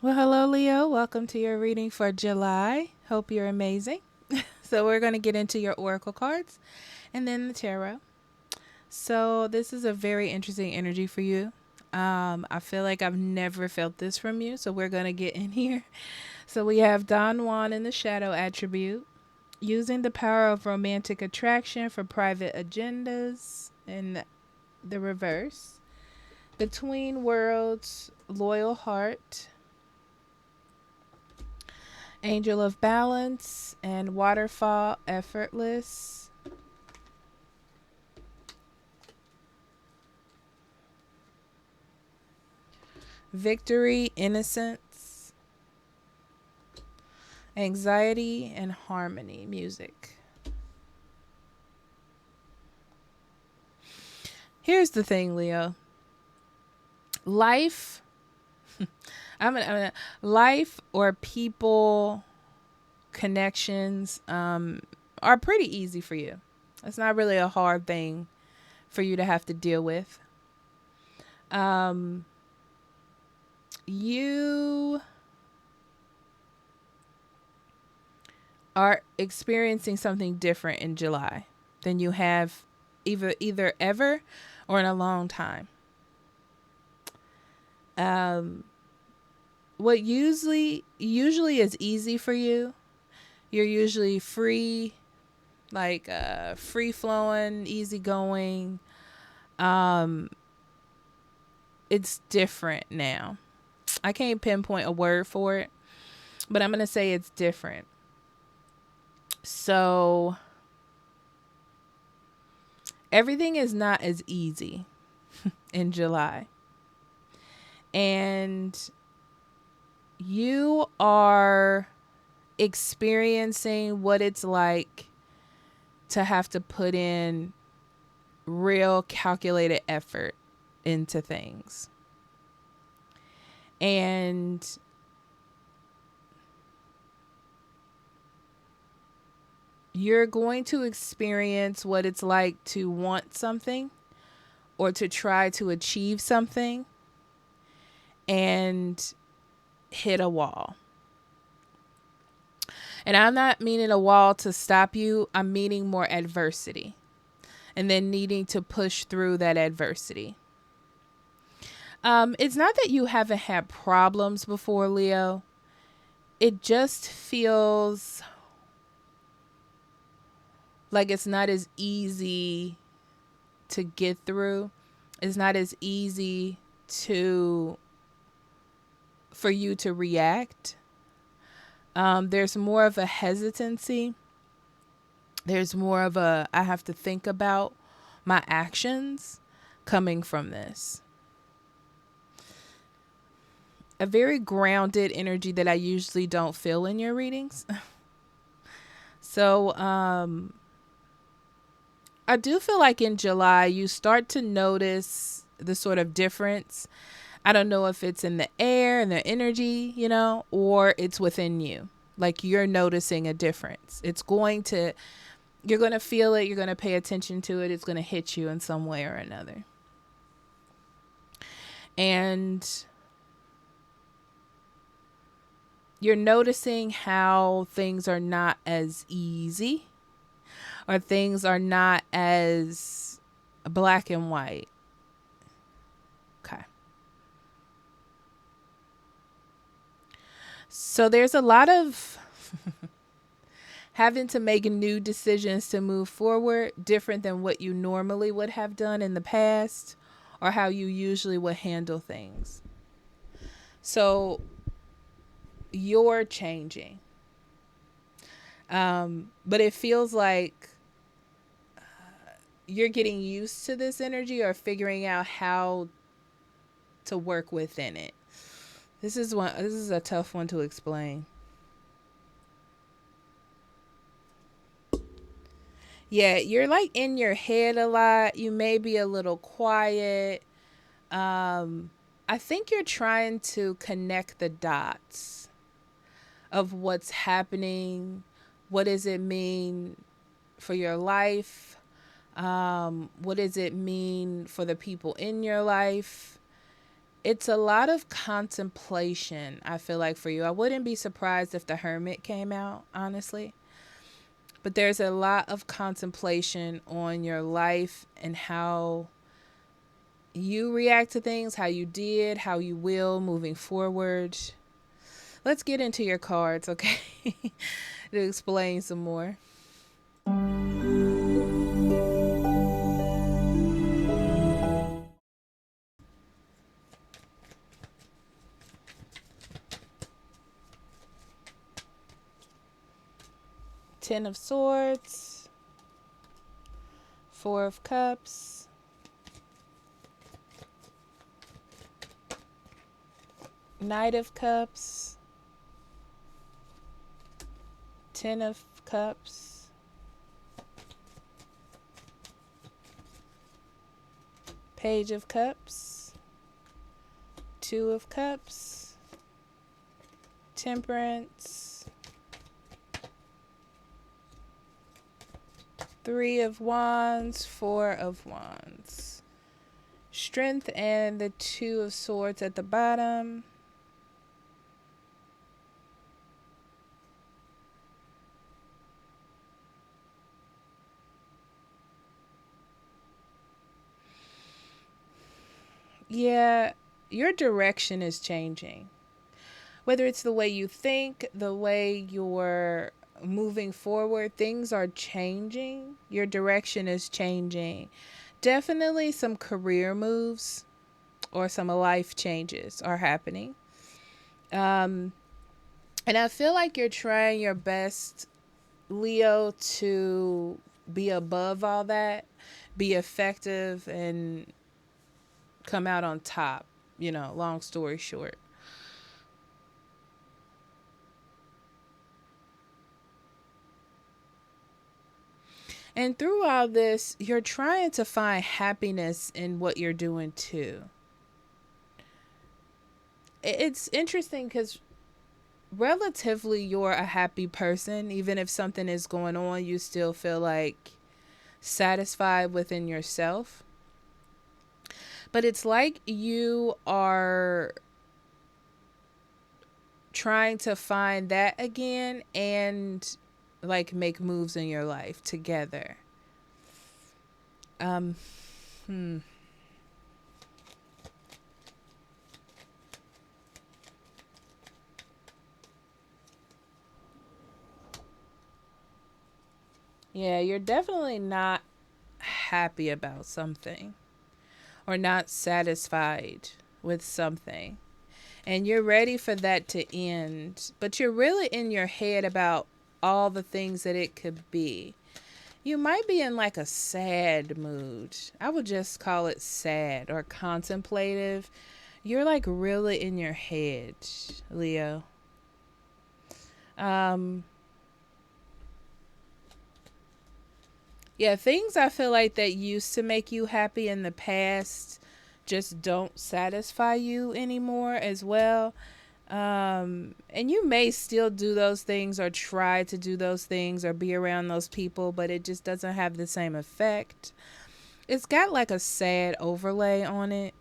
Well, hello, Leo. Welcome to your reading for July. Hope you're amazing. So, we're going to get into your oracle cards and then the tarot. So, this is a very interesting energy for you. I feel like I've never felt this from you. So, we're going to get in here. So, we have Don Juan in the shadow attribute, using the power of romantic attraction for private agendas in the reverse. Between worlds, loyal heart, Angel of Balance, and Waterfall Effortless. Victory, Innocence, Anxiety, and Harmony music. Here's the thing, Leo. Life, life or people connections are pretty easy for you. It's not really a hard thing for you to have to deal with. You are experiencing something different in July than you have either ever or in a long time. What usually is easy for you, you're usually free, like free flowing, easy going. It's different now. I can't pinpoint a word for it, but I'm going to say it's different. So everything is not as easy in July. And you are experiencing what it's like to have to put in real calculated effort into things. And you're going to experience what it's like to want something or to try to achieve something and hit a wall. And I'm not meaning a wall to stop you. I'm meaning more adversity and then needing to push through that adversity. It's not that you haven't had problems before, Leo. It just feels like it's not as easy to get through. It's not as easy for you to react. There's more of a hesitancy. There's more of a I have to think about my actions coming from this. A very grounded energy that I usually don't feel in your readings. So, I do feel like in July you start to notice the sort of difference. I don't know if it's in the air and the energy, or it's within you. Like you're noticing a difference. You're going to feel it. You're going to pay attention to it. It's going to hit you in some way or another. And you're noticing how things are not as easy or things are not as black and white. Okay. So there's a lot of having to make new decisions to move forward, different than what you normally would have done in the past or how you usually would handle things. So you're changing. But it feels like you're getting used to this energy or figuring out how to work within it. This is a tough one to explain. Yeah, you're like in your head a lot. You may be a little quiet. I think you're trying to connect the dots of what's happening. What does it mean for your life? What does it mean for the people in your life? It's a lot of contemplation, I feel like, for you. I wouldn't be surprised if the Hermit came out, honestly. But there's a lot of contemplation on your life and how you react to things, how you did, how you will moving forward. Let's get into your cards, okay? To explain some more. Ten of Swords, Four of Cups, Knight of Cups, Ten of Cups, Page of Cups, Two of Cups, Temperance, Three of Wands, Four of Wands, Strength, and the Two of Swords at the bottom. Yeah, your direction is changing. Whether it's the way you think, the way you're moving forward, things are changing. Your direction is changing. Definitely some career moves or some life changes are happening. And I feel like you're trying your best, Leo, to be above all that, be effective, and come out on top, long story short. And through all this, you're trying to find happiness in what you're doing too. It's interesting because relatively you're a happy person. Even if something is going on, you still feel like satisfied within yourself. But it's like you are trying to find that again and like make moves in your life together. Um, hmm. Yeah, you're definitely not happy about something or not satisfied with something. And you're ready for that to end, but you're really in your head about all the things that it could be. You might be in like a sad mood. I would just call it sad or contemplative. You're like really in your head, Leo. Um yeah, things I feel like that used to make you happy in the past just don't satisfy you anymore as well. And you may still do those things or try to do those things or be around those people, but it just doesn't have the same effect. It's got like a sad overlay on it.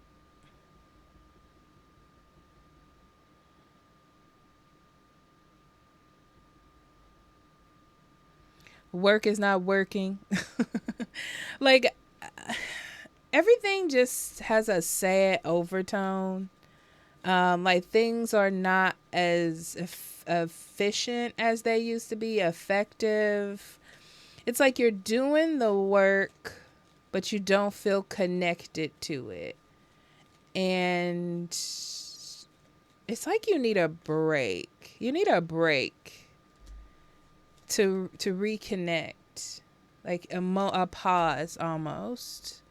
Work is not working. Like everything just has a sad overtone. Like things are not as efficient as they used to be, effective. It's like you're doing the work, but you don't feel connected to it. And it's like you need a break. You need a break to reconnect. Like a pause almost.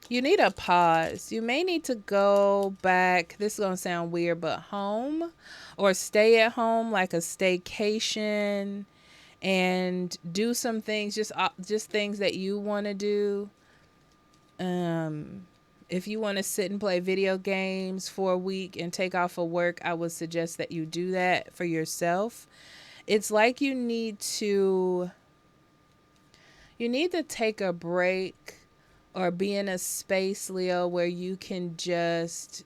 You need a pause. You may need to go back. This is going to sound weird, but home or stay at home, like a staycation, and do some things, just things that you want to do. Um If you want to sit and play video games for a week and take off of work, I would suggest that you do that for yourself. It's like you need to take a break or be in a space, Leo, where you can just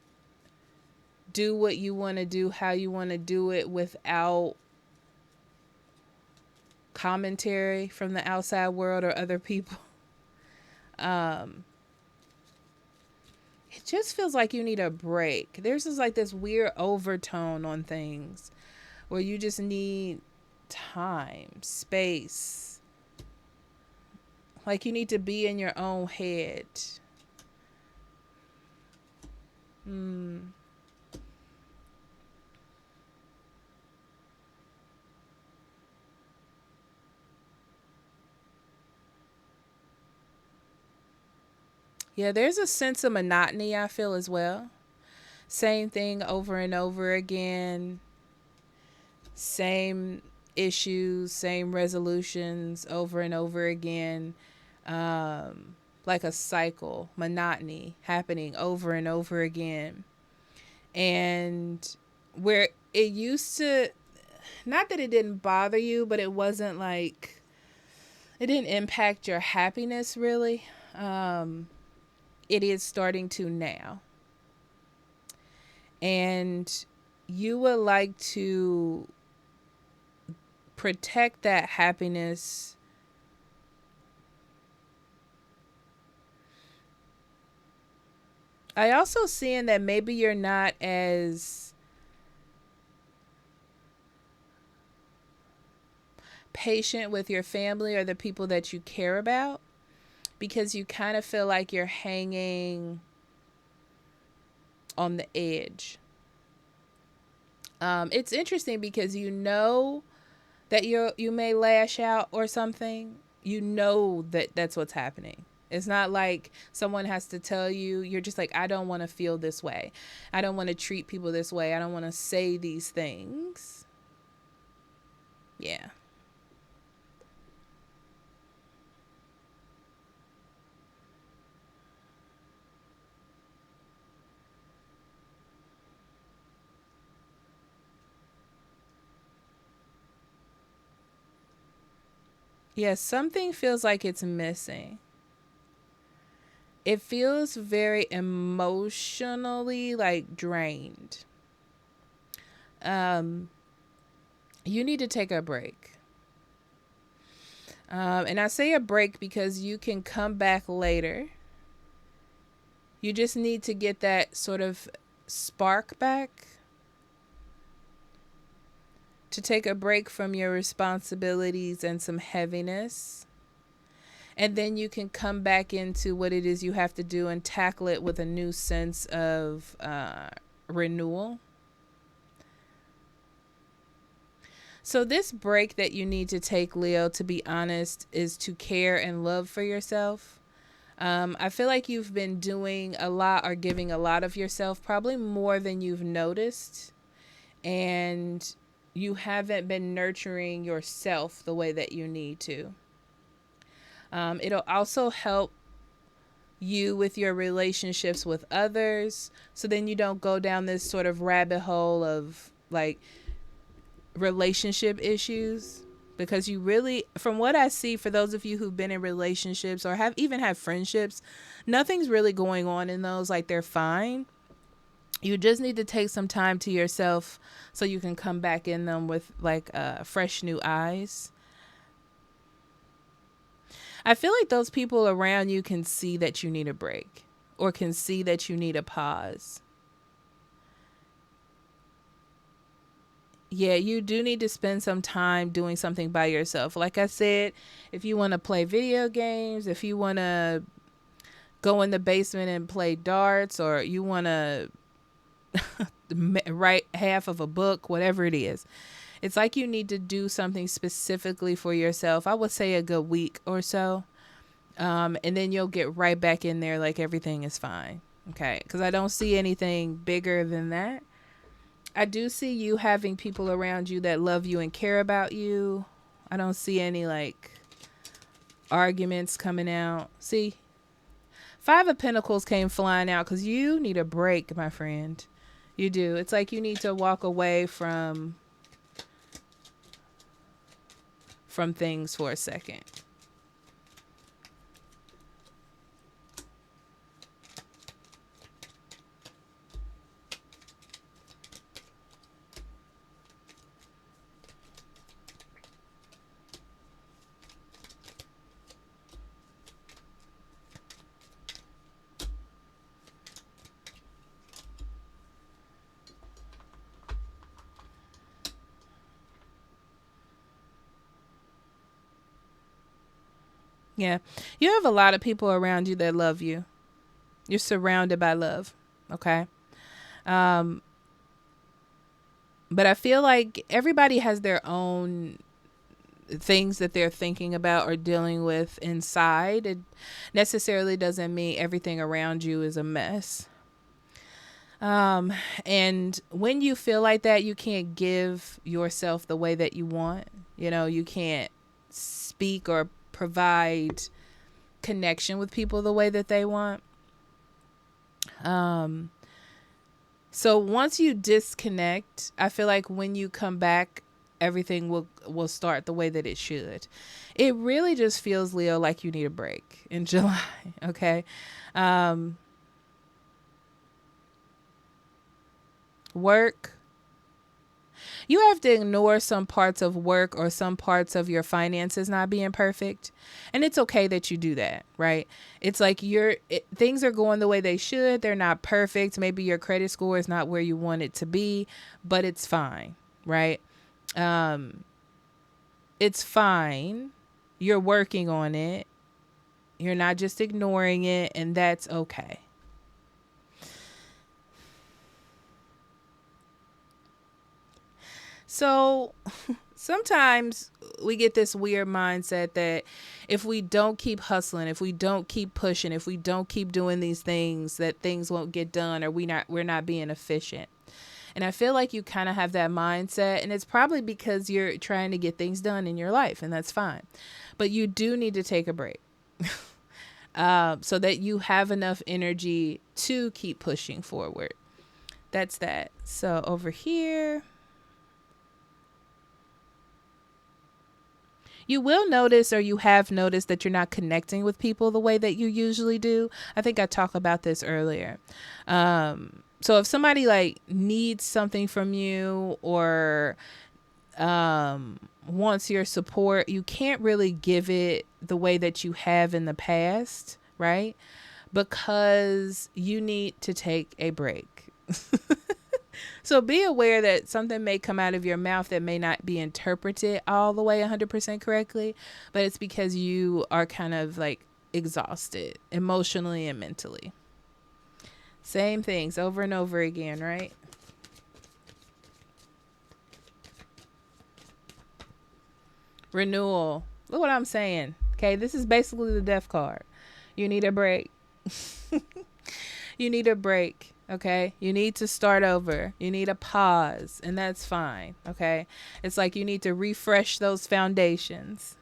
do what you want to do, how you want to do it without commentary from the outside world or other people. It just feels like you need a break. There's just like this weird overtone on things where you just need time, space. Like you need to be in your own head. Yeah, there's a sense of monotony I feel as well. Same thing over and over again. Same issues, same resolutions over and over again. Like a cycle, monotony happening over and over again. And where it used to, not that it didn't bother you, but it wasn't like, it didn't impact your happiness really. It is starting to now. And you would like to protect that happiness. I also seeing that maybe you're not as patient with your family or the people that you care about because you kind of feel like you're hanging on the edge. It's interesting because you know that you may lash out or something. You know that that's what's happening. It's not like someone has to tell you. You're just like, I don't want to feel this way. I don't want to treat people this way. I don't want to say these things. Yeah. Yeah, something feels like it's missing. It feels very emotionally like drained. Um, you need to take a break. And I say a break because you can come back later. You just need to get that sort of spark back. To take a break from your responsibilities and some heaviness. And then you can come back into what it is you have to do and tackle it with a new sense of renewal. So this break that you need to take, Leo, to be honest, is to care and love for yourself. I feel like you've been doing a lot or giving a lot of yourself, probably more than you've noticed. And you haven't been nurturing yourself the way that you need to. It'll also help you with your relationships with others. So then you don't go down this sort of rabbit hole of like relationship issues. Because you really, from what I see, for those of you who've been in relationships or have even had friendships, nothing's really going on in those. Like they're fine. You just need to take some time to yourself so you can come back in them with like fresh new eyes. I feel like those people around you can see that you need a break or can see that you need a pause. Yeah, you do need to spend some time doing something by yourself. Like I said, if you want to play video games, if you want to go in the basement and play darts, or you want to write half of a book, whatever it is. It's like you need to do something specifically for yourself. I would say a good week or so. And then you'll get right back in there like everything is fine. Okay. Because I don't see anything bigger than that. I do see you having people around you that love you and care about you. I don't see any like arguments coming out. See, Five of Pentacles came flying out because you need a break, my friend. You do. It's like you need to walk away from things for a second. Yeah. You have a lot of people around you that love you. You're surrounded by love. Okay. But I feel like everybody has their own things that they're thinking about or dealing with inside. It necessarily doesn't mean everything around you is a mess. And when you feel like that, you can't give yourself the way that you want. You can't speak or provide connection with people the way that they want. So once you disconnect, I feel like when you come back, everything will start the way that it should. It really just feels, Leo, like you need a break in July. Okay. Work. You have to ignore some parts of work or some parts of your finances not being perfect. And it's okay that you do that, right? It's like things are going the way they should. They're not perfect. Maybe your credit score is not where you want it to be, but it's fine, right? It's fine. You're working on it. You're not just ignoring it, and that's okay. So sometimes we get this weird mindset that if we don't keep hustling, if we don't keep pushing, if we don't keep doing these things, that things won't get done, or we're not being efficient. And I feel like you kind of have that mindset, and it's probably because you're trying to get things done in your life, and that's fine. But you do need to take a break so that you have enough energy to keep pushing forward. That's that. So over here, you will notice, or you have noticed, that you're not connecting with people the way that you usually do. I think I talked about this earlier. So if somebody like needs something from you or wants your support, you can't really give it the way that you have in the past, right? Because you need to take a break. So be aware that something may come out of your mouth that may not be interpreted all the way 100% correctly, but it's because you are kind of like exhausted emotionally and mentally. Same things over and over again, right? Renewal. Look what I'm saying. Okay, this is basically the death card. You need a break. You need a break. Okay, you need to start over. You need a pause, and that's fine. Okay, it's like you need to refresh those foundations.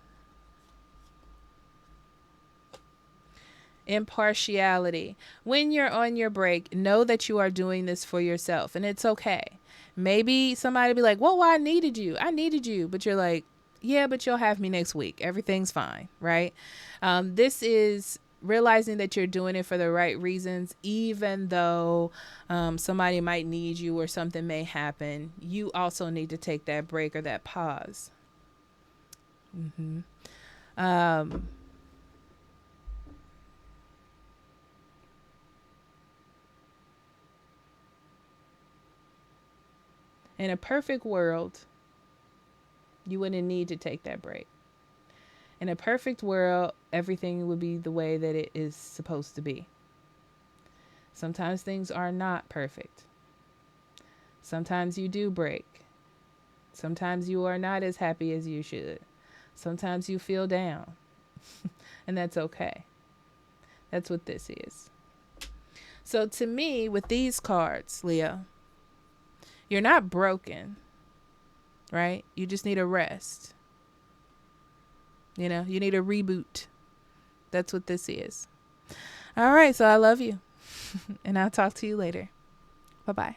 Impartiality. When you're on your break, know that you are doing this for yourself, and it's okay. Maybe somebody be like, "Well, I needed you. I needed you," but you're like, "Yeah, but you'll have me next week. Everything's fine," right? This is realizing that you're doing it for the right reasons, even though somebody might need you or something may happen. You also need to take that break or that pause. In a perfect world, you wouldn't need to take that break. In a perfect world, everything would be the way that it is supposed to be. Sometimes things are not perfect. Sometimes you do break. Sometimes you are not as happy as you should. Sometimes you feel down. And that's okay. That's what this is. So to me, with these cards, Leo, you're not broken, right? You just need a rest. You need a reboot. That's what this is. All right. So I love you. And I'll talk to you later. Bye bye.